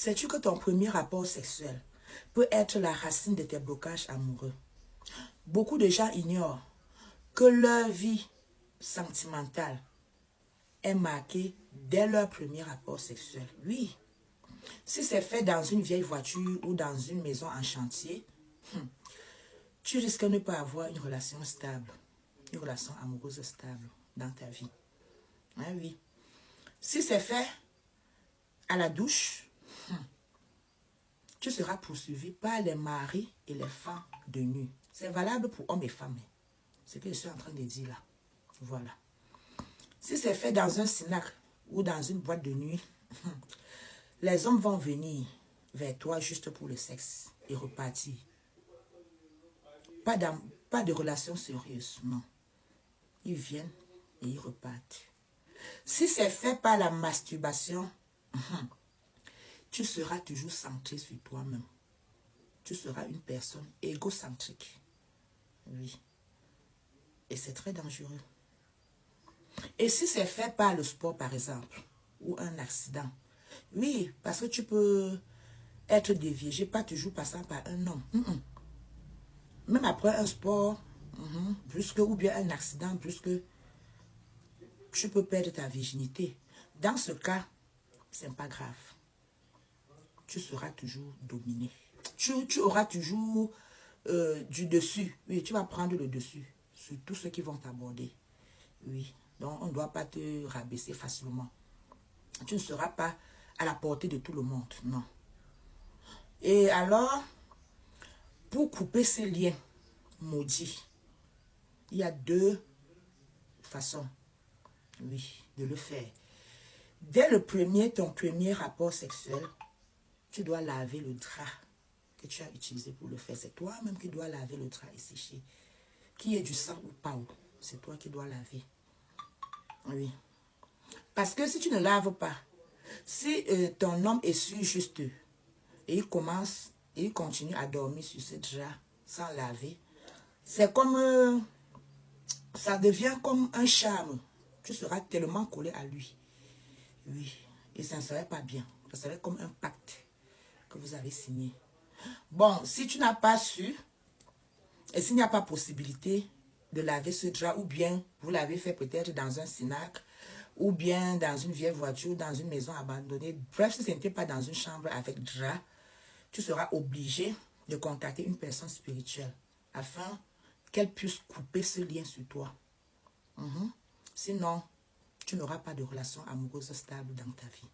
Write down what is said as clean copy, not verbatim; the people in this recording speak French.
Sais-tu que ton premier rapport sexuel peut être la racine de tes blocages amoureux? Beaucoup de gens ignorent que leur vie sentimentale est marquée dès leur premier rapport sexuel. Oui, si c'est fait dans une vieille voiture ou dans une maison en chantier, tu risques de ne pas avoir une relation stable, une relation amoureuse stable dans ta vie. Ah oui. Si c'est fait à la douche, tu seras poursuivi par les maris et les femmes de nu. C'est valable pour hommes et femmes. C'est ce que je suis en train de dire là. Voilà. Si c'est fait dans un cinacle ou dans une boîte de nuit, les hommes vont venir vers toi juste pour le sexe et repartir. Pas de relation sérieuse, non. Ils viennent et ils repartent. Si c'est fait par la masturbation, tu seras toujours centré sur toi-même. Tu seras une personne égocentrique. Oui. Et c'est très dangereux. Et si c'est fait par le sport, par exemple, ou un accident, oui, parce que tu peux être dévié, pas toujours passant par un homme. Même après un sport, brusque, ou bien un accident brusque, tu peux perdre ta virginité. Dans ce cas, c'est pas grave. Tu seras toujours dominé. Tu auras toujours du dessus. Oui, tu vas prendre le dessus sur tous ceux qui vont t'aborder. Oui, donc on ne doit pas te rabaisser facilement. Tu ne seras pas à la portée de tout le monde, non. Et alors, pour couper ces liens maudits, il y a deux façons, oui, de le faire. Dès ton premier rapport sexuel, tu dois laver le drap que tu as utilisé pour le faire. C'est toi-même qui dois laver le drap et sécher. Qu'il y ait du sang ou pas, c'est toi qui dois laver. Oui. Parce que si tu ne laves pas, si ton homme est sur juste et il commence, et il continue à dormir sur ce drap sans laver, c'est comme, ça devient comme un charme. Tu seras tellement collé à lui. Oui, et ça ne serait pas bien. Ça serait comme un pacte que vous avez signé. Bon, si tu n'as pas su, et s'il n'y a pas possibilité de laver ce drap, ou bien vous l'avez fait peut-être dans un cinacle, ou bien dans une vieille voiture, dans une maison abandonnée, bref, si ce n'était pas dans une chambre avec drap, tu seras obligé de contacter une personne spirituelle afin qu'elle puisse couper ce lien sur toi. Sinon, tu n'auras pas de relation amoureuse stable dans ta vie.